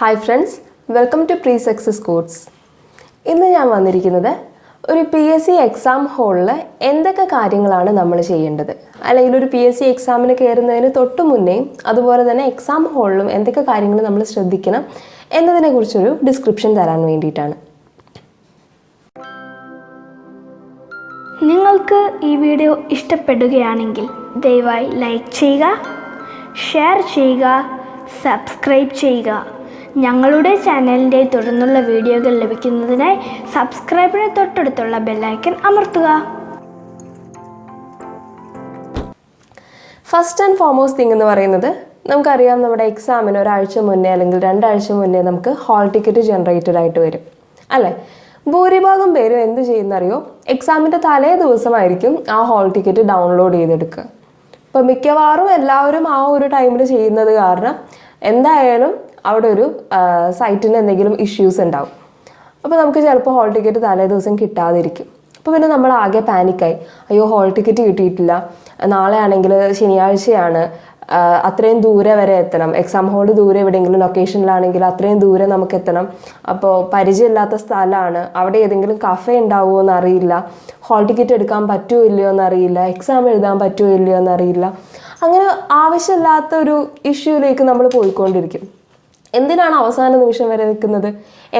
Hi friends, welcome to PreSuccess course. ഇന്ന് ഞാൻ വന്നിരിക്കുന്നത് ഒരു PSC എക്സാം ഹോളിൽ എന്തൊക്കെ കാര്യങ്ങളാണ് നമ്മൾ ചെയ്യേണ്ടത്, അല്ലെങ്കിൽ ഒരു PSC എക്സാമിന് കയറുന്നതിന് തൊട്ട് മുന്നേയും അതുപോലെ തന്നെ എക്സാം ഹോളിലും എന്തൊക്കെ കാര്യങ്ങൾ നമ്മൾ ശ്രദ്ധിക്കണം എന്നതിനെക്കുറിച്ചൊരു ഡിസ്ക്രിപ്ഷൻ തരാൻ വേണ്ടിയിട്ടാണ്. നിങ്ങൾക്ക് ഈ വീഡിയോ ഇഷ്ടപ്പെടുകയാണെങ്കിൽ ദയവായി ലൈക്ക് ചെയ്യുക, ഷെയർ ചെയ്യുക, സബ്സ്ക്രൈബ് ചെയ്യുക. ഞങ്ങളുടെ ചാനലിൻ്റെ തുടർന്നുള്ള വീഡിയോകൾ ലഭിക്കുന്നതിനായി സബ്സ്ക്രൈബിന് തൊട്ടടുത്തുള്ള ബെല്ലൈക്കൺ അമർത്തുക. ഫസ്റ്റ് ആൻഡ് ഫോർമോസ്റ്റ് തിങ് എന്ന് പറയുന്നത്, നമുക്കറിയാം നമ്മുടെ എക്സാമിന് ഒരാഴ്ച മുന്നേ അല്ലെങ്കിൽ 2 ആഴ്ച മുന്നേ നമുക്ക് ഹാൾ ടിക്കറ്റ് ജനറേറ്റഡ് ആയിട്ട് വരും അല്ലേ. ഭൂരിഭാഗം പേരും എന്ത് ചെയ്യുന്നറിയോ, എക്സാമിൻ്റെ തലേ ദിവസമായിരിക്കും ആ ഹാൾ ടിക്കറ്റ് ഡൗൺലോഡ് ചെയ്തെടുക്കുക. ഇപ്പോൾ മിക്കവാറും എല്ലാവരും ആ ഒരു ടൈമിൽ ചെയ്യുന്നത് കാരണം എന്തായാലും അവിടെ ഒരു സൈറ്റിന് എന്തെങ്കിലും ഇഷ്യൂസ് ഉണ്ടാവും. അപ്പോൾ നമുക്ക് ചിലപ്പോൾ ഹാൾ ടിക്കറ്റ് തലേ ദിവസം കിട്ടാതിരിക്കും. അപ്പോൾ പിന്നെ നമ്മൾ ആകെ പാനിക്കായി, അയ്യോ ഹാൾ ടിക്കറ്റ് കിട്ടിയിട്ടില്ല, നാളെ ആണെങ്കിൽ ശനിയാഴ്ചയാണ്, അത്രയും ദൂരെ വരെ എത്തണം, എക്സാം ഹോൾ ദൂരെ എവിടെയെങ്കിലും ലൊക്കേഷനിലാണെങ്കിൽ അത്രയും ദൂരെ നമുക്ക് എത്തണം, അപ്പോൾ പരിചയമില്ലാത്ത സ്ഥലമാണ്, അവിടെ ഏതെങ്കിലും കഫേ ഉണ്ടാവുമോ എന്നറിയില്ല, ഹാൾ ടിക്കറ്റ് എടുക്കാൻ പറ്റുമോ ഇല്ലയോ എന്നറിയില്ല, എക്സാം എഴുതാൻ പറ്റുമോ ഇല്ലയോ എന്നറിയില്ല. അങ്ങനെ ആവശ്യമില്ലാത്ത ഒരു ഇഷ്യൂയിലേക്ക് നമ്മൾ പോയിക്കൊണ്ടിരിക്കും. എന്തിനാണ് അവസാന നിമിഷം വരെ നിൽക്കുന്നത്?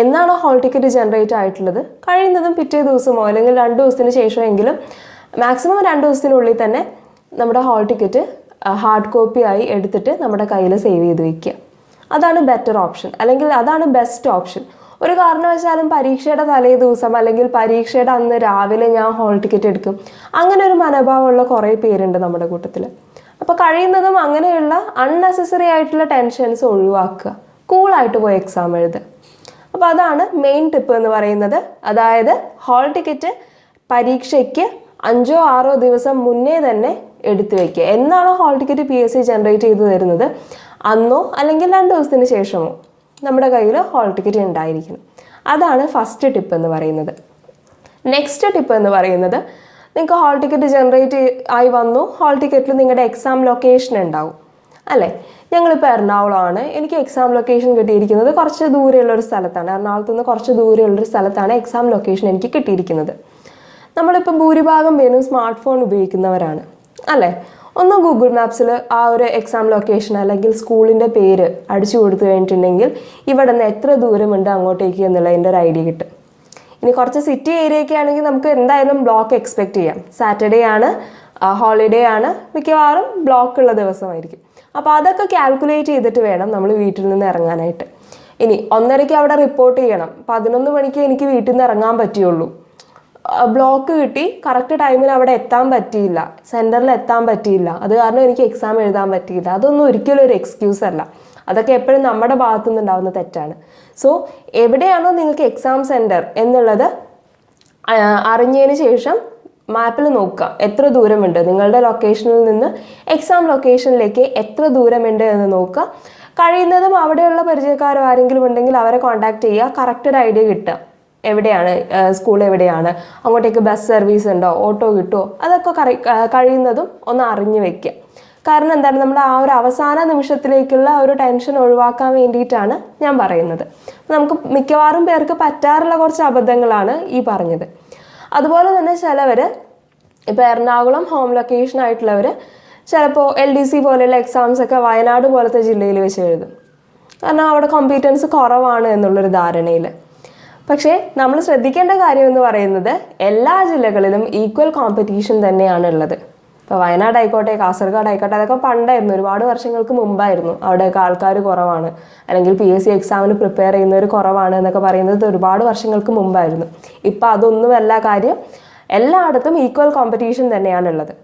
എന്നാണോ ഹാൾ ടിക്കറ്റ് ജനറേറ്റ് ആയിട്ടുള്ളത്, കഴിയുന്നതും പിറ്റേ ദിവസമോ അല്ലെങ്കിൽ 2 ദിവസത്തിന് ശേഷമെങ്കിലും, മാക്സിമം 2 ദിവസത്തിനുള്ളിൽ തന്നെ നമ്മുടെ ഹാൾ ടിക്കറ്റ് ഹാർഡ് കോപ്പി ആയി എടുത്തിട്ട് നമ്മുടെ കയ്യിൽ സേവ് ചെയ്ത് വെക്കുക. അതാണ് ബെറ്റർ ഓപ്ഷൻ, അല്ലെങ്കിൽ അതാണ് ബെസ്റ്റ് ഓപ്ഷൻ. ഒരു കാരണവശാലും പരീക്ഷയുടെ തലേ ദിവസം അല്ലെങ്കിൽ പരീക്ഷയുടെ അന്ന് രാവിലെ ഞാൻ ഹാൾ ടിക്കറ്റ് എടുക്കും, അങ്ങനെ ഒരു മനോഭാവമുള്ള കുറേ പേരുണ്ട് നമ്മുടെ കൂട്ടത്തിൽ. അപ്പോൾ കഴിയുന്നതും അങ്ങനെയുള്ള അൺനെസസറി ആയിട്ടുള്ള ടെൻഷൻസ് ഒഴിവാക്കുക, കൂളായിട്ട് പോയി എക്സാം എഴുതുക. അപ്പോൾ അതാണ് മെയിൻ ടിപ്പ് എന്ന് പറയുന്നത്. അതായത് ഹാൾ ടിക്കറ്റ് പരീക്ഷയ്ക്ക് 5-6 ദിവസം മുന്നേ തന്നെ എടുത്തു വയ്ക്കുക. എന്നാണോ ഹാൾ ടിക്കറ്റ് PSC ജനറേറ്റ് ചെയ്ത് തരുന്നത്, അന്നോ അല്ലെങ്കിൽ 2 ദിവസത്തിന് ശേഷമോ നമ്മുടെ കയ്യിൽ ഹാൾ ടിക്കറ്റ് ഉണ്ടായിരിക്കണം. അതാണ് ഫസ്റ്റ് ടിപ്പ് എന്ന് പറയുന്നത്. നെക്സ്റ്റ് ടിപ്പ് എന്ന് പറയുന്നത്, നിങ്ങൾക്ക് ഹാൾ ടിക്കറ്റ് ജനറേറ്റ് ആയി വന്നു, ഹാൾ ടിക്കറ്റിൽ നിങ്ങളുടെ എക്സാം ലൊക്കേഷൻ ഉണ്ടാവും അല്ലേ. ഞങ്ങളിപ്പോൾ എറണാകുളമാണ്, എനിക്ക് എക്സാം ലൊക്കേഷൻ കിട്ടിയിരിക്കുന്നത് കുറച്ച് ദൂരെയുള്ളൊരു സ്ഥലത്താണ്, എറണാകുളത്ത് നിന്ന് കുറച്ച് ദൂരെയുള്ളൊരു സ്ഥലത്താണ് എക്സാം ലൊക്കേഷൻ എനിക്ക് കിട്ടിയിരിക്കുന്നത്. നമ്മളിപ്പോൾ ഭൂരിഭാഗം പേരും സ്മാർട്ട് ഫോൺ ഉപയോഗിക്കുന്നവരാണ് അല്ലേ. ഒന്ന് ഗൂഗിൾ മാപ്സിൽ ആ ഒരു എക്സാം ലൊക്കേഷൻ അല്ലെങ്കിൽ സ്കൂളിൻ്റെ പേര് അടിച്ചു കൊടുത്തു കഴിഞ്ഞിട്ടുണ്ടെങ്കിൽ ഇവിടെ നിന്ന് എത്ര ദൂരമുണ്ട് അങ്ങോട്ടേക്ക് എന്നുള്ളതിൻ്റെ ഒരു ഐഡിയ കിട്ടും. ഇനി കുറച്ച് സിറ്റി ഏരിയയൊക്കെ ആണെങ്കിൽ നമുക്ക് എന്തായാലും ബ്ലോക്ക് എക്സ്പെക്റ്റ് ചെയ്യാം. സാറ്റർഡേ ആണ്, ഹോളിഡേ ആണ്, മിക്കവാറും ബ്ലോക്ക് ഉള്ള ദിവസമായിരിക്കും. അപ്പോൾ അതൊക്കെ കാൽക്കുലേറ്റ് ചെയ്തിട്ട് വേണം നമ്മൾ വീട്ടിൽ നിന്ന് ഇറങ്ങാനായിട്ട്. ഇനി 1:30 അവിടെ റിപ്പോർട്ട് ചെയ്യണം, 11 മണിക്ക് എനിക്ക് വീട്ടിൽ നിന്ന് ഇറങ്ങാൻ പറ്റുള്ളൂ, ബ്ലോക്ക് കിട്ടി, കറക്റ്റ് ടൈമിൽ അവിടെ എത്താൻ പറ്റിയില്ല, സെൻറ്ററിൽ എത്താൻ പറ്റിയില്ല, അത് കാരണം എനിക്ക് എക്സാം എഴുതാൻ പറ്റിയില്ല, അതൊന്നും ഒരിക്കലും ഒരു എക്സ്ക്യൂസ് അല്ല. അതൊക്കെ എപ്പോഴും നമ്മുടെ ഭാഗത്തു നിന്നുണ്ടാവുന്ന തെറ്റാണ്. സോ എവിടെയാണോ നിങ്ങൾക്ക് എക്സാം സെൻറ്റർ എന്നുള്ളത് അറിഞ്ഞതിന് ശേഷം മാപ്പിൽ നോക്കുക, എത്ര ദൂരമുണ്ട് നിങ്ങളുടെ ലൊക്കേഷനിൽ നിന്ന് എക്സാം ലൊക്കേഷനിലേക്ക് എത്ര ദൂരമുണ്ട് എന്ന് നോക്കുക. കഴിയുന്നതും അവിടെയുള്ള പരിചയക്കാരോ ആരെങ്കിലും ഉണ്ടെങ്കിൽ അവരെ കോൺടാക്ട് ചെയ്യുക, കറക്റ്റ് ഒരു ഐഡിയ കിട്ടുക, എവിടെയാണ് സ്കൂൾ, എവിടെയാണ്, അങ്ങോട്ടേക്ക് ബസ് സർവീസ് ഉണ്ടോ, ഓട്ടോ കിട്ടുമോ, അതൊക്കെ കഴിയുന്നതും ഒന്ന് അറിഞ്ഞു വെക്കുക. കാരണം എന്താണ്, നമ്മൾ ആ ഒരു അവസാന നിമിഷത്തിലേക്കുള്ള ഒരു ടെൻഷൻ ഒഴിവാക്കാൻ വേണ്ടിയിട്ടാണ് ഞാൻ പറയുന്നത്. നമുക്ക് മിക്കവാറും പേർക്ക് പറ്റാറുള്ള കുറച്ച് അബദ്ധങ്ങളാണ് ഈ പറഞ്ഞത്. അതുപോലെ തന്നെ ചിലവർ ഇപ്പോൾ എറണാകുളം ഹോം ലൊക്കേഷൻ ആയിട്ടുള്ളവർ ചിലപ്പോൾ LDC പോലെയുള്ള എക്സാംസ് ഒക്കെ വയനാട് പോലത്തെ ജില്ലയിൽ വെച്ച് എഴുതും, കാരണം അവിടെ കോമ്പീറ്റൻസ് കുറവാണ് എന്നുള്ളൊരു ധാരണയിൽ. പക്ഷേ നമ്മൾ ശ്രദ്ധിക്കേണ്ട കാര്യം എന്ന് പറയുന്നത്, എല്ലാ ജില്ലകളിലും ഈക്വൽ കോമ്പറ്റീഷൻ തന്നെയാണ് ഉള്ളത്. ഇപ്പോൾ വയനാട് ആയിക്കോട്ടെ, കാസർഗോഡ് ആയിക്കോട്ടെ, അതൊക്കെ പണ്ടായിരുന്നു, ഒരുപാട് വർഷങ്ങൾക്ക് മുമ്പായിരുന്നു. അവിടെയൊക്കെ ആൾക്കാർ കുറവാണ്, അല്ലെങ്കിൽ PSC എക്സാമിന് പ്രിപ്പയർ ചെയ്യുന്നവർ കുറവാണ് എന്നൊക്കെ പറയുന്നത് ഒരുപാട് വർഷങ്ങൾക്ക് മുമ്പായിരുന്നു. ഇപ്പോൾ അതൊന്നുമല്ല കാര്യം, എല്ലായിടത്തും ഈക്വൽ കോമ്പറ്റീഷൻ തന്നെയാണുള്ളത്.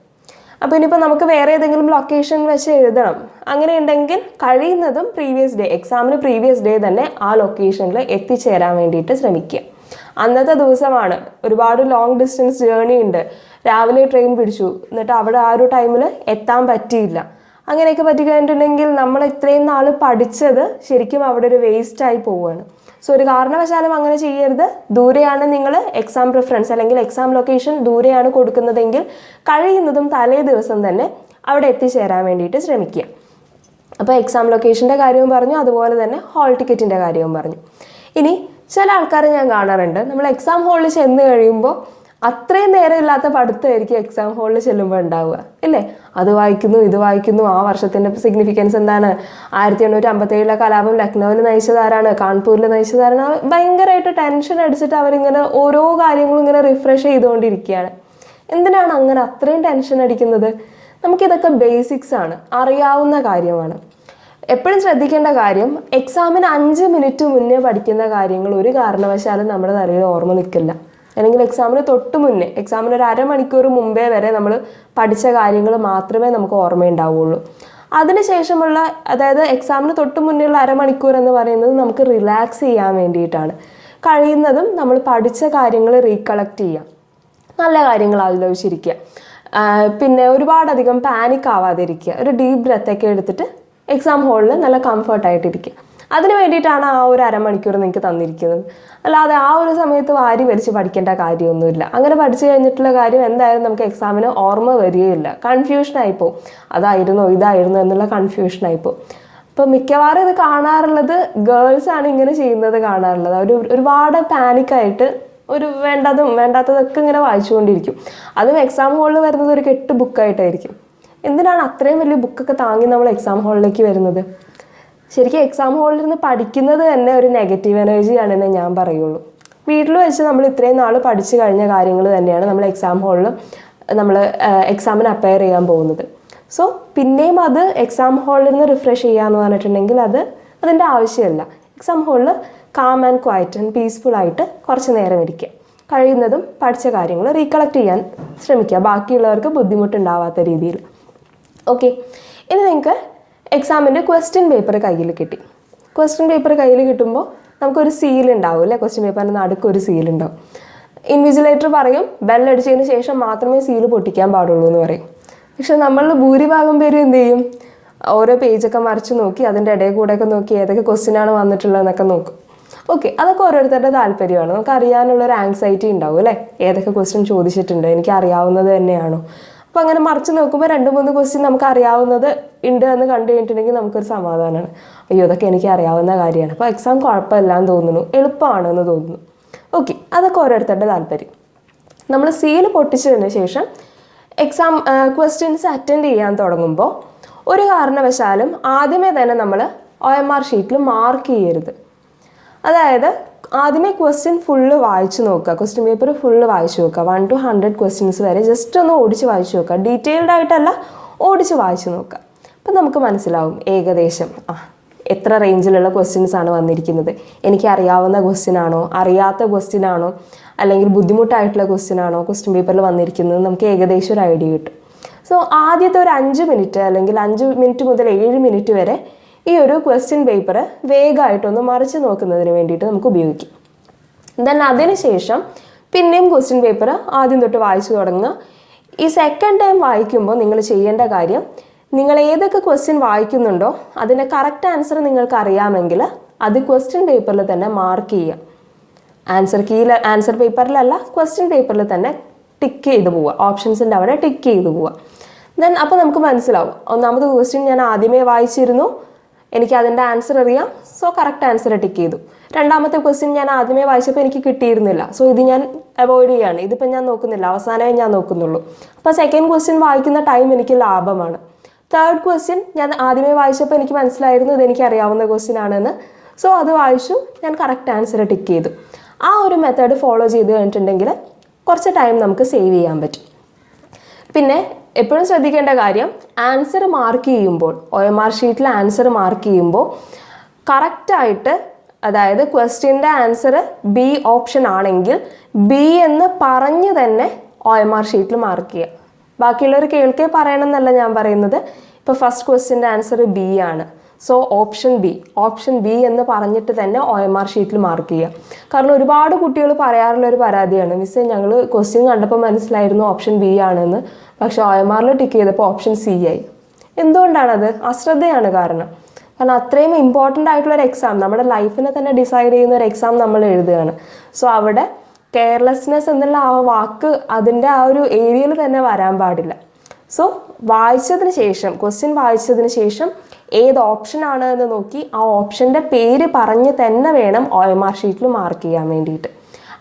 അപ്പോൾ ഇനിയിപ്പോൾ നമുക്ക് വേറെ ഏതെങ്കിലും ലൊക്കേഷൻ വെച്ച് എഴുതണം, അങ്ങനെ ഉണ്ടെങ്കിൽ കഴിയുന്നതും എക്സാമിന് പ്രീവിയസ് ഡേ തന്നെ ആ ലൊക്കേഷനിൽ എത്തിച്ചേരാൻ വേണ്ടിയിട്ട് ശ്രമിക്കുക. അന്നത്തെ ദിവസമാണ്, ഒരുപാട് ലോങ് ഡിസ്റ്റൻസ് ജേർണി ഉണ്ട്, രാവിലെ ട്രെയിൻ പിടിച്ചു, എന്നിട്ട് അവിടെ ആ ഒരു ടൈമിൽ എത്താൻ പറ്റിയില്ല, അങ്ങനെയൊക്കെ പറ്റിക്കഴിഞ്ഞിട്ടുണ്ടെങ്കിൽ നമ്മൾ ഇത്രയും നാൾ പഠിച്ചത് ശരിക്കും അവിടെ ഒരു വേസ്റ്റായി പോവുകയാണ്. സോ ഒരു കാരണവശാലും അങ്ങനെ ചെയ്യരുത്. ദൂരെയാണ് നിങ്ങൾ എക്സാം പ്രിഫറൻസ് അല്ലെങ്കിൽ എക്സാം ലൊക്കേഷൻ ദൂരെയാണ് കൊടുക്കുന്നതെങ്കിൽ കഴിയുന്നതും തലേ ദിവസം തന്നെ അവിടെ എത്തിച്ചേരാൻ വേണ്ടിയിട്ട് ശ്രമിക്കുക. അപ്പോൾ എക്സാം ലൊക്കേഷൻ്റെ കാര്യവും പറഞ്ഞു, അതുപോലെ തന്നെ ഹാൾ ടിക്കറ്റിൻ്റെ കാര്യവും പറഞ്ഞു. ഇനി ചില ആൾക്കാരെ ഞാൻ കാണാറുണ്ട്, നമ്മൾ എക്സാം ഹാളിൽ ചെന്ന് കഴിയുമ്പോൾ അത്രയും നേരം ഇല്ലാത്ത പഠിത്തമായിരിക്കും എക്സാം ഹാളിൽ ചെല്ലുമ്പോൾ ഉണ്ടാവുക, ഇല്ലേ? അത് വായിക്കുന്നു, ഇത് വായിക്കുന്നു, ആ വർഷത്തിൻ്റെ സിഗ്നിഫിക്കൻസ് എന്താണ്, 1857 കലാപം ലക്നൌവിൽ നയിച്ചതാരാണ്, കാൺപൂരിൽ നയിച്ചതാരാണ്, ഭയങ്കരമായിട്ട് ടെൻഷൻ അടിച്ചിട്ട് അവരിങ്ങനെ ഓരോ കാര്യങ്ങളും ഇങ്ങനെ റിഫ്രഷ് ചെയ്തുകൊണ്ടിരിക്കുകയാണ്. എന്തിനാണ് അങ്ങനെ അത്രയും ടെൻഷൻ അടിക്കുന്നത്? നമുക്കിതൊക്കെ ബേസിക്സ് ആണ്, അറിയാവുന്ന കാര്യമാണ്. എപ്പോഴും ശ്രദ്ധിക്കേണ്ട കാര്യം, എക്സാമിന് 5 മിനിറ്റ് മുന്നേ പഠിക്കുന്ന കാര്യങ്ങൾ ഒരു കാരണവശാലും നമ്മുടെ തലയിൽ ഓർമ്മ നിൽക്കില്ല. അല്ലെങ്കിൽ എക്സാമിന് തൊട്ട് മുന്നേ, എക്സാമിന് ഒരു അരമണിക്കൂർ മുമ്പേ വരെ നമ്മൾ പഠിച്ച കാര്യങ്ങൾ മാത്രമേ നമുക്ക് ഓർമ്മയുണ്ടാവുള്ളൂ. അതിനുശേഷമുള്ള, അതായത് എക്സാമിന് തൊട്ട് മുന്നേ ഉള്ള അരമണിക്കൂർ എന്ന് പറയുന്നത് നമുക്ക് റിലാക്സ് ചെയ്യാൻ വേണ്ടിയിട്ടാണ്. കഴിയുന്നതും നമ്മൾ പഠിച്ച കാര്യങ്ങൾ റീകളക്ട് ചെയ്യാം, നല്ല കാര്യങ്ങൾ ആലോചിച്ചിരിക്കുക, പിന്നെ ഒരുപാടധികം പാനിക് ആവാതിരിക്കുക, ഒരു ഡീപ്പ് ബ്രെത്തൊക്കെ എടുത്തിട്ട് എക്സാം ഹാളിൽ നല്ല കംഫർട്ടായിട്ടിരിക്കുക. അതിന് വേണ്ടിയിട്ടാണ് ആ ഒരു അരമണിക്കൂർ നിങ്ങൾക്ക് തന്നിരിക്കുന്നത്. അല്ലാതെ ആ ഒരു സമയത്ത് വാരി വലിച്ച് പഠിക്കേണ്ട കാര്യമൊന്നുമില്ല. അങ്ങനെ പഠിച്ചു കഴിഞ്ഞിട്ടുള്ള കാര്യം എന്തായാലും നമുക്ക് എക്സാമിന് ഓർമ്മ വരികയില്ല, കൺഫ്യൂഷനായിപ്പോവും. അതായിരുന്നോ ഇതായിരുന്നോ എന്നുള്ള കൺഫ്യൂഷനായിപ്പോവും. അപ്പോൾ മിക്കവാറും ഇത് കാണാറുള്ളത് ഗേൾസാണ് ഇങ്ങനെ ചെയ്യുന്നത് കാണാറുള്ളത്. ഒരുപാട് പാനിക്കായിട്ട് ഒരു വേണ്ടാത്തതൊക്കെ ഇങ്ങനെ വായിച്ചുകൊണ്ടിരിക്കും. അതും എക്സാം ഹാളിൽ വരുന്നത് ഒരു 8 ബുക്കായിട്ടായിരിക്കും. എന്തിനാണ് അത്രയും വലിയ ബുക്കൊക്കെ താങ്ങി നമ്മൾ എക്സാം ഹാളിലേക്ക് വരുന്നത്? ശരിക്കും എക്സാം ഹാളിൽ നിന്ന് പഠിക്കുന്നത് തന്നെ ഒരു നെഗറ്റീവ് എനർജിയാണെന്ന് ഞാൻ പറയുള്ളൂ. വീട്ടിൽ വെച്ച് നമ്മൾ ഇത്രയും നാൾ പഠിച്ചു കഴിഞ്ഞ കാര്യങ്ങൾ തന്നെയാണ് നമ്മൾ എക്സാം ഹാളിൽ നമ്മൾ എക്സാമിന് അപ്പയർ ചെയ്യാൻ പോകുന്നത്. സോ പിന്നെയും അത് എക്സാം ഹാളിൽ നിന്ന് റിഫ്രഷ് ചെയ്യാന്ന് പറഞ്ഞിട്ടുണ്ടെങ്കിൽ അതിൻ്റെ ആവശ്യമില്ല. എക്സാം ഹാളിൽ calm and quiet and peaceful ആയിട്ട് കുറച്ച് നേരം ഇരിക്കുക, കഴിയുന്നതും പഠിച്ച കാര്യങ്ങൾ റീകളക്ട് ചെയ്യാൻ ശ്രമിക്കുക, ബാക്കിയുള്ളവർക്ക് ബുദ്ധിമുട്ടുണ്ടാവാത്ത രീതിയിൽ. ഓക്കെ, ഇനി നിങ്ങൾക്ക് എക്സാമിൻ്റെ ക്വസ്റ്റ്യൻ പേപ്പർ കയ്യിൽ കിട്ടി. ക്വസ്റ്റ്യൻ പേപ്പർ കയ്യിൽ കിട്ടുമ്പോൾ നമുക്കൊരു സീൽ ഉണ്ടാവും അല്ലേ? ക്വസ്റ്റ്യൻ പേപ്പറിൻ്റെ നടുക്കൊരു സീൽ ഉണ്ടാവും. ഇൻവിജിലേറ്റർ പറയും ബെല്ലടിച്ചതിന് ശേഷം മാത്രമേ സീൽ പൊട്ടിക്കാൻ പാടുള്ളൂ എന്ന് പറയും. പക്ഷെ നമ്മൾ ഭൂരിഭാഗം പേരും എന്ത് ചെയ്യും? ഓരോ പേജൊക്കെ മറിച്ച് നോക്കി അതിൻ്റെ ഇടയിൽ കൂടെയൊക്കെ നോക്കി ഏതൊക്കെ ക്വസ്റ്റ്യനാണ് വന്നിട്ടുള്ളതെന്നൊക്കെ നോക്കും. ഓക്കെ, അതൊക്കെ ഓരോരുത്തരുടെ താല്പര്യമാണ്. നമുക്ക് അറിയാനുള്ളൊരു ആങ്സൈറ്റി ഉണ്ടാവും അല്ലേ? ഏതൊക്കെ ക്വസ്റ്റ്യൻ ചോദിച്ചിട്ടുണ്ട്, എനിക്ക് അറിയാവുന്നത് തന്നെയാണോ? അപ്പോൾ അങ്ങനെ മറിച്ച് നോക്കുമ്പോൾ 2-3 ക്വസ്റ്റ്യൻ നമുക്ക് അറിയാവുന്നത് ഉണ്ട് എന്ന് കണ്ടു കഴിഞ്ഞിട്ടുണ്ടെങ്കിൽ നമുക്കൊരു സമാധാനമാണ്. അയ്യോ, ഇതൊക്കെ എനിക്ക് അറിയാവുന്ന കാര്യമാണ്, അപ്പോൾ എക്സാം കുഴപ്പമില്ലാന്ന് തോന്നുന്നു, എളുപ്പമാണെന്ന് തോന്നുന്നു. ഓക്കെ, അതൊക്കെ ഓരോരുത്തരുടെ താല്പര്യം. നമ്മൾ സീൽ പൊട്ടിച്ചതിന് ശേഷം എക്സാം ക്വസ്റ്റ്യൻസ് അറ്റൻഡ് ചെയ്യാൻ തുടങ്ങുമ്പോൾ ഒരു കാരണവശാലും ആദ്യമേ തന്നെ നമ്മൾ OMR ഷീറ്റിൽ മാർക്ക് ചെയ്യരുത്. അതായത് ആദ്യമേ ക്വസ്റ്റ്യൻ ഫുള്ള് വായിച്ചു നോക്കുക, ക്വസ്റ്റ്യൻ പേപ്പർ ഫുള്ള് വായിച്ചു നോക്കുക. 1 to 100 ക്വസ്റ്റ്യൻസ് വരെ ജസ്റ്റ് ഒന്ന് ഓടിച്ച് വായിച്ചു നോക്കുക, ഡീറ്റെയിൽഡ് ആയിട്ടല്ല, ഓടിച്ച് വായിച്ചു നോക്കുക. അപ്പം നമുക്ക് മനസ്സിലാവും ഏകദേശം എത്ര റേഞ്ചിലുള്ള ക്വസ്റ്റ്യൻസ് ആണ് വന്നിരിക്കുന്നത്, എനിക്ക് അറിയാവുന്ന ക്വസ്റ്റ്യൻ ആണോ, അറിയാത്ത ക്വസ്റ്റ്യൻ ആണോ, അല്ലെങ്കിൽ ബുദ്ധിമുട്ടായിട്ടുള്ള ക്വസ്റ്റ്യൻ ആണോ ക്വസ്റ്റ്യൻ പേപ്പറിൽ വന്നിരിക്കുന്നത്, നമുക്ക് ഏകദേശം ഒരു ഐഡിയ കിട്ടും. സോ ആദ്യത്തെ ഒരു 5 മിനിറ്റ് അല്ലെങ്കിൽ 5 മിനിറ്റ് മുതൽ 7 മിനിറ്റ് വരെ ഈ ഒരു ക്വസ്റ്റ്യൻ പേപ്പർ വേഗമായിട്ടൊന്ന് മറിച്ച് നോക്കുന്നതിന് വേണ്ടിയിട്ട് നമുക്ക് ഉപയോഗിക്കാം. ദെൻ അതിനുശേഷം പിന്നെയും ക്വസ്റ്റ്യൻ പേപ്പർ ആദ്യം തൊട്ട് വായിച്ചു തുടങ്ങുക. ഈ സെക്കൻഡ് ടൈം വായിക്കുമ്പോൾ നിങ്ങൾ ചെയ്യേണ്ട കാര്യം, നിങ്ങൾ ഏതൊക്കെ ക്വസ്റ്റ്യൻ വായിക്കുന്നുണ്ടോ അതിൻ്റെ കറക്റ്റ് ആൻസർ നിങ്ങൾക്ക് അറിയാമെങ്കിൽ അത് ക്വസ്റ്റ്യൻ പേപ്പറിൽ തന്നെ മാർക്ക് ചെയ്യുക. ആൻസർ പേപ്പറിലല്ല, ക്വസ്റ്റ്യൻ പേപ്പറിൽ തന്നെ ടിക്ക് ചെയ്ത് പോവുക, ഓപ്ഷൻസിൻ്റെ അവിടെ ടിക്ക് ചെയ്ത് പോവുക. ദെൻ അപ്പോൾ നമുക്ക് മനസ്സിലാവും, ഒന്നാമത്തെ ക്വസ്റ്റ്യൻ ഞാൻ ആദ്യമേ വായിച്ചിരുന്നു, എനിക്ക് അതിൻ്റെ ആൻസർ അറിയാം, സോ കറക്റ്റ് ആൻസർ ടിക്ക് ചെയ്തു. രണ്ടാമത്തെ ക്വസ്റ്റ്യൻ ഞാൻ ആദ്യമേ വായിച്ചപ്പോൾ എനിക്ക് കിട്ടിയിരുന്നില്ല, സോ ഇത് ഞാൻ അവോയ്ഡ് ചെയ്യാണ്, ഇതിപ്പോൾ ഞാൻ നോക്കുന്നില്ല, അവസാനമേ ഞാൻ നോക്കുന്നുള്ളൂ. അപ്പോൾ സെക്കൻഡ് ക്വസ്റ്റ്യൻ വായിക്കുന്ന ടൈം എനിക്ക് ലാഭമാണ്. തേർഡ് ക്വസ്റ്റ്യൻ ഞാൻ ആദ്യമേ വായിച്ചപ്പോൾ എനിക്ക് മനസ്സിലായിരുന്നു ഇതെനിക്ക് അറിയാവുന്ന ക്വസ്റ്റ്യൻ ആണെന്ന്, സോ അത് വായിച്ചു, ഞാൻ കറക്റ്റ് ആൻസർ ടിക്ക് ചെയ്തു. ആ ഒരു മെത്തേഡ് ഫോളോ ചെയ്ത് കഴിഞ്ഞിട്ടുണ്ടെങ്കിൽ കുറച്ച് ടൈം നമുക്ക് സേവ് ചെയ്യാൻ പറ്റും. പിന്നെ എപ്പോഴും ശ്രദ്ധിക്കേണ്ട കാര്യം, ആൻസർ മാർക്ക് ചെയ്യുമ്പോൾ OMR ഷീറ്റിൽ ആൻസർ മാർക്ക് ചെയ്യുമ്പോൾ കറക്റ്റായിട്ട്, അതായത് ക്വസ്റ്റ്യൻ്റെ ആൻസർ B ഓപ്ഷൻ ആണെങ്കിൽ B എന്ന് പറഞ്ഞ് തന്നെ OMR ഷീറ്റിൽ മാർക്ക് ചെയ്യുക. ബാക്കിയുള്ളവർ കേൾക്കേ പറയണമെന്നല്ല ഞാൻ പറയുന്നത്. ഇപ്പോൾ ഫസ്റ്റ് ക്വസ്റ്റ്യൻ്റെ ആൻസർ B ആണ്, സോ ഓപ്ഷൻ ബി എന്ന് പറഞ്ഞിട്ട് തന്നെ OMR ഷീറ്റിൽ മാർക്ക് ചെയ്യുക. കാരണം ഒരുപാട് കുട്ടികൾ പറയാറുള്ളൊരു പരാതിയാണ്, മിസ്സേ ഞങ്ങൾ ക്വസ്റ്റ്യൻ കണ്ടപ്പോൾ മനസ്സിലായിരുന്നു ഓപ്ഷൻ B ആണെന്ന്, പക്ഷെ OMRൽ ടിക്ക് ചെയ്തപ്പോൾ ഓപ്ഷൻ C ആയി. എന്തുകൊണ്ടാണത്? അശ്രദ്ധയാണ് കാരണം അത്രയും ഇമ്പോർട്ടൻ്റ് ആയിട്ടുള്ളൊരു എക്സാം, നമ്മുടെ ലൈഫിനെ തന്നെ ഡിസൈഡ് ചെയ്യുന്ന ഒരു എക്സാം നമ്മൾ എഴുതുകയാണ്. സോ അവിടെ കെയർലെസ്നെസ് എന്നുള്ള ആ വാക്ക് അതിൻ്റെ ആ ഒരു ഏരിയയിൽ തന്നെ വരാൻ പാടില്ല. സോ ക്വസ്റ്റ്യൻ വായിച്ചതിന് ശേഷം ഏത് ഓപ്ഷനാണ് എന്ന് നോക്കി ആ ഓപ്ഷൻ്റെ പേര് പറഞ്ഞ് തന്നെ വേണം OMR ഷീറ്റിൽ മാർക്ക് ചെയ്യാൻ വേണ്ടിയിട്ട്.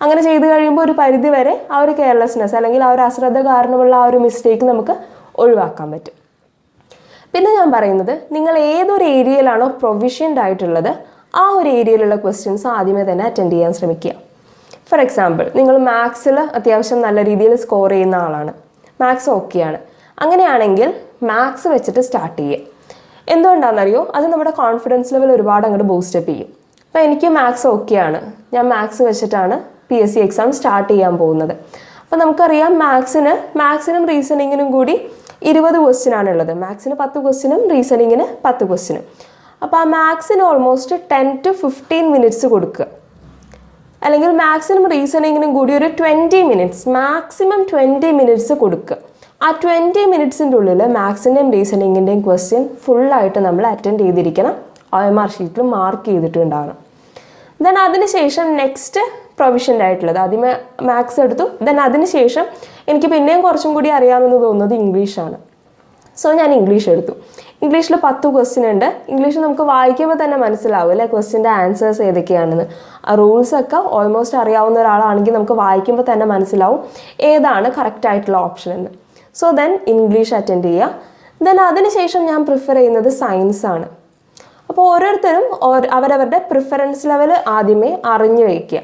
അങ്ങനെ ചെയ്ത് കഴിയുമ്പോൾ ഒരു പരിധി വരെ ആ ഒരു കെയർലെസ്നെസ് അല്ലെങ്കിൽ ആ ഒരു അശ്രദ്ധ കാരണമുള്ള ആ ഒരു മിസ്റ്റേക്ക് നമുക്ക് ഒഴിവാക്കാൻ പറ്റും. പിന്നെ ഞാൻ പറയുന്നത്, നിങ്ങൾ ഏതൊരു ഏരിയയിലാണോ പ്രൊവിഷ്യൻഡ് ആയിട്ടുള്ളത് ആ ഒരു ഏരിയയിലുള്ള ക്വസ്റ്റ്യൻസ് ആദ്യമേ തന്നെ അറ്റൻഡ് ചെയ്യാൻ ശ്രമിക്കുക. ഫോർ എക്സാമ്പിൾ, നിങ്ങൾ മാത്സിൽ അത്യാവശ്യം നല്ല രീതിയിൽ സ്കോർ ചെയ്യുന്ന ആളാണ്, മാത്സ് ഓക്കെയാണ്. അങ്ങനെയാണെങ്കിൽ മാത്സ് വെച്ചിട്ട് സ്റ്റാർട്ട് ചെയ്യുക. എന്തുകൊണ്ടാണെന്നറിയോ? അത് നമ്മുടെ കോൺഫിഡൻസ് ലെവൽ ഒരുപാട് അങ്ങോട്ട് ബൂസ്റ്റപ്പ് ചെയ്യും. അപ്പോൾ എനിക്ക് മാത്സ് ഓക്കെയാണ്, ഞാൻ മാത്സ് വെച്ചിട്ടാണ് PSC എക്സാം സ്റ്റാർട്ട് ചെയ്യാൻ പോകുന്നത്. അപ്പോൾ നമുക്കറിയാം മാത്സിനും റീസണിങ്ങിനും കൂടി 20 ക്വസ്റ്റ്യൻ ആണുള്ളത്. മാത്സിന് 10 ക്വസ്റ്റ്യനും റീസണിങ്ങിന് 10 ക്വസ്റ്റ്യനും. അപ്പോൾ ആ മാത്സിന് ഓൾമോസ്റ്റ് 10 to 15 മിനിറ്റ്സ് കൊടുക്കുക. അല്ലെങ്കിൽ മാത്സിനും റീസണിങ്ങിനും കൂടി ഒരു 20 മിനിറ്റ്സ്, മാക്സിമം 20 മിനിറ്റ്സ് കൊടുക്കുക. ആ 20 മിനിറ്റ്സിൻ്റെ ഉള്ളിൽ മാത്സിൻ്റെയും റീസണിങ്ങിൻ്റെയും ക്വസ്റ്റ്യൻ ഫുള്ളായിട്ട് നമ്മൾ അറ്റൻഡ് ചെയ്തിരിക്കണം, OMR ഷീറ്റിൽ മാർക്ക് ചെയ്തിട്ടുണ്ടാകണം. ദെൻ അതിനുശേഷം നെക്സ്റ്റ് പ്രൊവിഷൻ്റെ ആയിട്ടുള്ളത്, ആദ്യമേ മാത്സ് എടുത്തു, ദെൻ അതിനുശേഷം എനിക്ക് പിന്നെയും കുറച്ചും കൂടി അറിയാമെന്ന് തോന്നുന്നത് ഇംഗ്ലീഷാണ്. സോ ഞാൻ ഇംഗ്ലീഷ് എടുത്തു. ഇംഗ്ലീഷിൽ 10 ക്വസ്റ്റ്യൻ ഉണ്ട്. ഇംഗ്ലീഷ് നമുക്ക് വായിക്കുമ്പോൾ തന്നെ മനസ്സിലാവും അല്ലേ ക്വസ്റ്റ്യൻ്റെ ആൻസേഴ്സ് ഏതൊക്കെയാണെന്ന്. ആ റൂൾസൊക്കെ ഓൾമോസ്റ്റ് അറിയാവുന്ന ഒരാളാണെങ്കിൽ നമുക്ക് വായിക്കുമ്പോൾ തന്നെ മനസ്സിലാവും ഏതാണ് കറക്റ്റ് ആയിട്ടുള്ള ഓപ്ഷൻ എന്ന്. സോ ദെൻ ഇംഗ്ലീഷ് അറ്റൻഡ് ചെയ്യുക. ദെൻ അതിനുശേഷം ഞാൻ പ്രിഫർ ചെയ്യുന്നത് സയൻസ് ആണ്. അപ്പോൾ ഓരോരുത്തരും അവരവരുടെ പ്രിഫറൻസ് ലെവൽ ആദ്യമേ അറിഞ്ഞു വയ്ക്കുക.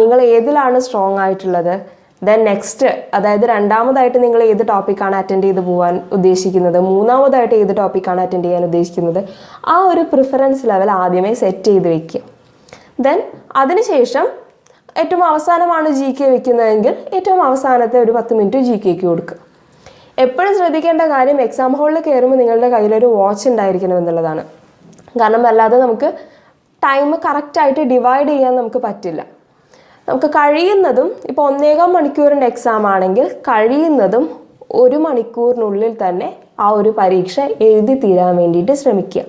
നിങ്ങൾ ഏതിലാണ് സ്ട്രോങ് ആയിട്ടുള്ളത്, ദെൻ നെക്സ്റ്റ്, അതായത് രണ്ടാമതായിട്ട് നിങ്ങൾ ഏത് ടോപ്പിക്കാണ് അറ്റൻഡ് ചെയ്ത് പോകാൻ ഉദ്ദേശിക്കുന്നത്, മൂന്നാമതായിട്ട് ഏത് ടോപ്പിക്കാണ് അറ്റൻഡ് ചെയ്യാൻ ഉദ്ദേശിക്കുന്നത്, ആ ഒരു പ്രിഫറൻസ് ലെവൽ ആദ്യമേ സെറ്റ് ചെയ്ത് വെക്കുക. ദെൻ അതിനുശേഷം ഏറ്റവും അവസാനമാണ് GK വെക്കുന്നതെങ്കിൽ ഏറ്റവും അവസാനത്തെ ഒരു 10 മിനിറ്റ് GKക്ക് കൊടുക്കുക. എപ്പോഴും ശ്രദ്ധിക്കേണ്ട കാര്യം, എക്സാം ഹാളിൽ കയറുമ്പോൾ നിങ്ങളുടെ കയ്യിലൊരു വാച്ച് ഉണ്ടായിരിക്കണം എന്നുള്ളതാണ്. കാരണം അല്ലാതെ നമുക്ക് ടൈം കറക്റ്റായിട്ട് ഡിവൈഡ് ചെയ്യാൻ നമുക്ക് പറ്റില്ല. നമുക്ക് കഴിയുന്നതും, ഇപ്പോൾ 1.25 മണിക്കൂറിൻ്റെ എക്സാം ആണെങ്കിൽ കഴിയുന്നതും 1 മണിക്കൂറിനുള്ളിൽ തന്നെ ആ ഒരു പരീക്ഷ എഴുതി തീരാൻ വേണ്ടിയിട്ട് ശ്രമിക്കുക.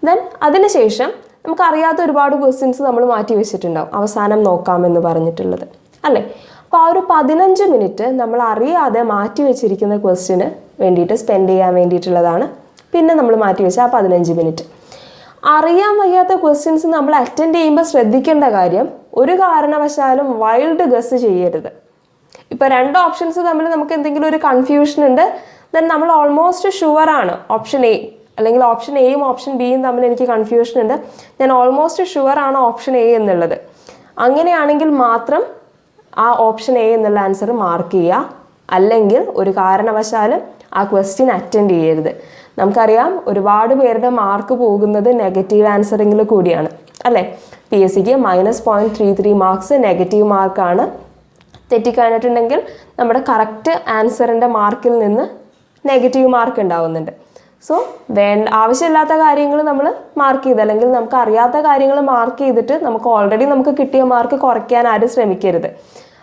ദെൻ അതിനുശേഷം നമുക്കറിയാത്ത ഒരുപാട് ക്വസ്റ്റ്യൻസ് നമ്മൾ മാറ്റി വെച്ചിട്ടുണ്ടാവും, അവസാനം നോക്കാമെന്ന് പറഞ്ഞിട്ടുള്ളത് അല്ലേ. അപ്പോൾ ആ ഒരു 15 മിനിറ്റ് നമ്മൾ അറിയാതെ മാറ്റി വെച്ചിരിക്കുന്ന ക്വസ്റ്റ്യന് വേണ്ടിയിട്ട് സ്പെൻഡ് ചെയ്യാൻ വേണ്ടിയിട്ടുള്ളതാണ് പിന്നെ നമ്മൾ മാറ്റി വെച്ച ആ 15 മിനിറ്റ്. അറിയാൻ വയ്യാത്ത ക്വസ്റ്റ്യൻസ് നമ്മൾ അറ്റൻഡ് ചെയ്യുമ്പോൾ ശ്രദ്ധിക്കേണ്ട കാര്യം, ഒരു കാരണവശാലും വൈൽഡ് ഗസ് ചെയ്യരുത്. ഇപ്പോൾ 2 ഓപ്ഷൻസ് തമ്മിൽ നമുക്ക് എന്തെങ്കിലും ഒരു കൺഫ്യൂഷൻ ഉണ്ട്, ദെൻ നമ്മൾ ഓൾമോസ്റ്റ് ഷുവറാണ് ഓപ്ഷൻ എ, അല്ലെങ്കിൽ ഓപ്ഷൻ എയും ഓപ്ഷൻ ബിയും തമ്മിൽ എനിക്ക് കൺഫ്യൂഷൻ ഉണ്ട്, ഞാൻ ഓൾമോസ്റ്റ് ഷുവറാണ് ഓപ്ഷൻ എ എന്നുള്ളത്. അങ്ങനെയാണെങ്കിൽ മാത്രം ആ ഓപ്ഷൻ എ എന്നുള്ള ആൻസർ മാർക്ക് ചെയ്യുക. അല്ലെങ്കിൽ ഒരു കാരണവശാലും ആ ക്വസ്റ്റ്യൻ അറ്റൻഡ് ചെയ്യരുത്. നമുക്കറിയാം ഒരുപാട് പേരുടെ മാർക്ക് പോകുന്നത് നെഗറ്റീവ് ആൻസറിങ്ങിൽ കൂടിയാണ് അല്ലേ. PSCക്ക് -0.33 മാർക്സ് നെഗറ്റീവ് മാർക്കാണ്. തെറ്റിക്കഴിഞ്ഞിട്ടുണ്ടെങ്കിൽ നമ്മുടെ കറക്റ്റ് ആൻസറിൻ്റെ മാർക്കിൽ നിന്ന് നെഗറ്റീവ് മാർക്ക് ഉണ്ടാവുന്നുണ്ട്. സോ ആവശ്യമില്ലാത്ത കാര്യങ്ങൾ നമ്മൾ മാർക്ക് ചെയ്ത്, അല്ലെങ്കിൽ നമുക്ക് അറിയാത്ത കാര്യങ്ങൾ മാർക്ക് ചെയ്തിട്ട് നമുക്ക് കിട്ടിയ മാർക്ക് കുറയ്ക്കാൻ ആരും ശ്രമിക്കരുത്.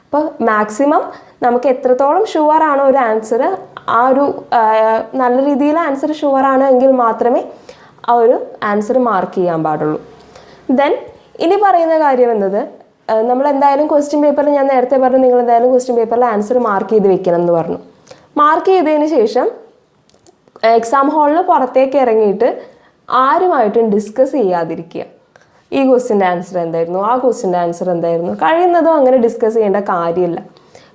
അപ്പോൾ മാക്സിമം നമുക്ക് എത്രത്തോളം ഷുവറാണോ ഒരു ആൻസർ, ആ ഒരു നല്ല രീതിയിൽ ആൻസർ ഷുവറാണ് എങ്കിൽ മാത്രമേ ആ ഒരു ആൻസർ മാർക്ക് ചെയ്യാൻ പാടുള്ളൂ. ദെൻ ഇനി പറയുന്ന കാര്യം എന്നത്, നമ്മൾ എന്തായാലും ക്വസ്റ്റ്യൻ പേപ്പറിൽ, ഞാൻ നേരത്തെ പറഞ്ഞു നിങ്ങൾ എന്തായാലും ക്വസ്റ്റ്യൻ പേപ്പറിൽ ആൻസർ മാർക്ക് ചെയ്ത് വെക്കണം എന്ന് പറഞ്ഞു. മാർക്ക് ചെയ്തതിന് ശേഷം എക്സാം ഹാളിൽ പുറത്തേക്ക് ഇറങ്ങിയിട്ട് ആരുമായിട്ടും ഡിസ്കസ് ചെയ്യാതിരിക്കുക. ഈ ക്വസ്റ്റ്യൻ്റെ ആൻസർ എന്തായിരുന്നു, ആ ക്വസ്റ്റ്യൻ്റെ ആൻസർ എന്തായിരുന്നു, കഴിയുന്നതും അങ്ങനെ ഡിസ്കസ് ചെയ്യേണ്ട കാര്യമില്ല.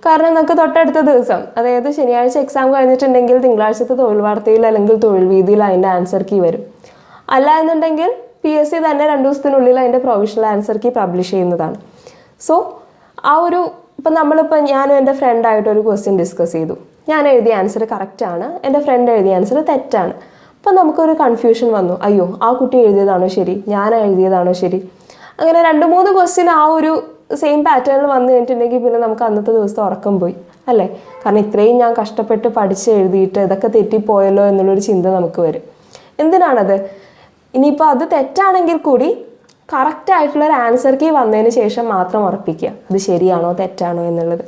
കാരണം നമുക്ക് തൊട്ടടുത്ത ദിവസം, അതായത് ശനിയാഴ്ച എക്സാം കഴിഞ്ഞിട്ടുണ്ടെങ്കിൽ തിങ്കളാഴ്ചത്തെ തൊഴിൽ വാർത്തയിൽ അല്ലെങ്കിൽ തൊഴിൽ വീതിയിൽ അതിൻ്റെ ആൻസർ കീ വരും. അല്ല എന്നുണ്ടെങ്കിൽ PSC തന്നെ 2 ദിവസത്തിനുള്ളിൽ അതിൻ്റെ പ്രൊവിഷണൽ ആൻസർ കീ പബ്ലിഷ് ചെയ്യുന്നതാണ്. സോ ആ ഒരു, ഞാനും എൻ്റെ ഫ്രണ്ടായിട്ടൊരു ക്വസ്റ്റ്യൻ ഡിസ്കസ് ചെയ്തു, ഞാൻ എഴുതിയ ആൻസർ കറക്റ്റാണ്, എൻ്റെ ഫ്രണ്ട് എഴുതിയ ആൻസർ തെറ്റാണ്. അപ്പം നമുക്കൊരു കൺഫ്യൂഷൻ വന്നു, അയ്യോ ആ കുട്ടി എഴുതിയതാണോ ശരി, ഞാൻ എഴുതിയതാണോ ശരി. അങ്ങനെ 2-3 ക്വസ്റ്റ്യൻ ആ ഒരു സെയിം പാറ്റേണിൽ വന്നു കഴിഞ്ഞിട്ടുണ്ടെങ്കിൽ പിന്നെ നമുക്ക് അന്നത്തെ ദിവസത്തെ ഉറക്കം പോയി അല്ലേ. കാരണം ഇത്രയും ഞാൻ കഷ്ടപ്പെട്ട് പഠിച്ച് എഴുതിയിട്ട് ഇതൊക്കെ തെറ്റിപ്പോയല്ലോ എന്നുള്ളൊരു ചിന്ത നമുക്ക് വരും. എന്തിനാണത്? ഇനിയിപ്പോൾ അത് തെറ്റാണെങ്കിൽ കൂടി കറക്റ്റായിട്ടുള്ളൊരു ആൻസർ കീ വന്നതിന് ശേഷം മാത്രം ഉറപ്പിക്കുക അത് ശരിയാണോ തെറ്റാണോ എന്നുള്ളത്.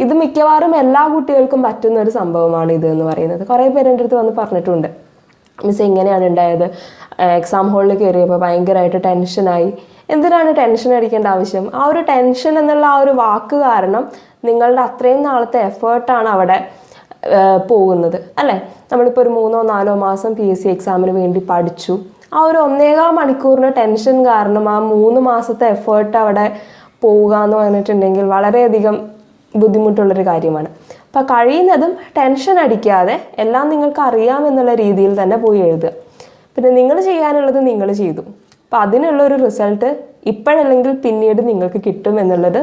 ഇത് മിക്കവാറും എല്ലാ കുട്ടികൾക്കും പറ്റുന്ന ഒരു സംഭവമാണ് ഇത് എന്ന് പറയുന്നത്. കുറേ പേര് എൻ്റെ അടുത്ത് വന്ന് പറഞ്ഞിട്ടുണ്ട്, മിസ് എങ്ങനെയാണ് ഉണ്ടായത്, എക്സാം ഹാളിൽ കയറിയപ്പോൾ ഭയങ്കരമായിട്ട് ടെൻഷനായി. എന്തിനാണ് ടെൻഷൻ അടിക്കേണ്ട ആവശ്യം? ആ ഒരു ടെൻഷൻ എന്നുള്ള ആ ഒരു വാക്ക് കാരണം നിങ്ങളുടെ അത്രയും നാളത്തെ എഫേർട്ടാണ് അവിടെ പോകുന്നത് അല്ലേ. നമ്മളിപ്പോൾ ഒരു 3-4 മാസം PSC എക്സാമിന് വേണ്ടി പഠിച്ചു. ആ ഒരു 1.25 മണിക്കൂറിന് ടെൻഷൻ കാരണം ആ 3 മാസത്തെ എഫേർട്ട് അവിടെ പോവുക എന്ന് പറഞ്ഞിട്ടുണ്ടെങ്കിൽ വളരെയധികം ബുദ്ധിമുട്ടുള്ളൊരു കാര്യമാണ്. അപ്പോൾ കഴിയുന്നതും ടെൻഷൻ അടിക്കാതെ എല്ലാം നിങ്ങൾക്ക് അറിയാമെന്നുള്ള രീതിയിൽ തന്നെ പോയി എഴുതുക. പിന്നെ നിങ്ങൾ ചെയ്യാനുള്ളത് നിങ്ങൾ ചെയ്തു. അപ്പോൾ അതിനുള്ളൊരു റിസൾട്ട് ഇപ്പോഴല്ലെങ്കിൽ പിന്നീട് നിങ്ങൾക്ക് കിട്ടും എന്നുള്ളത്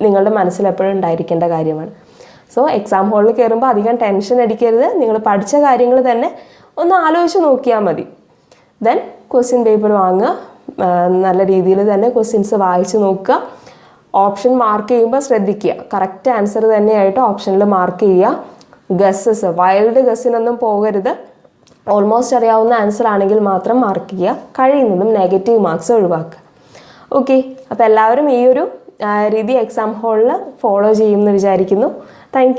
നിങ്ങളുടെ മനസ്സിൽ എപ്പോഴും ഉണ്ടായിരിക്കേണ്ട കാര്യമാണ്. സോ എക്സാം ഹോളിൽ കയറുമ്പോൾ അധികം ടെൻഷൻ അടിക്കരുത്. നിങ്ങൾ പഠിച്ച കാര്യങ്ങൾ തന്നെ ഒന്ന് ആലോചിച്ച് നോക്കിയാൽ മതി. ദെൻ ക്വസ്റ്റ്യൻ പേപ്പർ വാങ്ങുക, നല്ല രീതിയിൽ തന്നെ ക്വസ്റ്റ്യൻസ് വായിച്ച് നോക്കുക. ഓപ്ഷൻ മാർക്ക് ചെയ്യുമ്പോൾ ശ്രദ്ധിക്കുക, കറക്റ്റ് ആൻസർ തന്നെയായിട്ട് ഓപ്ഷനിൽ മാർക്ക് ചെയ്യുക. ഗസ്സസ്, വൈൽഡ് ഗസ്സിനൊന്നും പോകരുത്. ഓൾമോസ്റ്റ് അറിയാവുന്ന ആൻസർ ആണെങ്കിൽ മാത്രം മാർക്ക് ചെയ്യുക. കഴിയുന്നതും നെഗറ്റീവ് മാർക്സ് ഒഴിവാക്കുക. ഓക്കെ, അപ്പോൾ എല്ലാവരും ഈ ഒരു രീതി എക്സാം ഹോളിൽ ഫോളോ ചെയ്യുമെന്ന് വിചാരിക്കുന്നു. താങ്ക്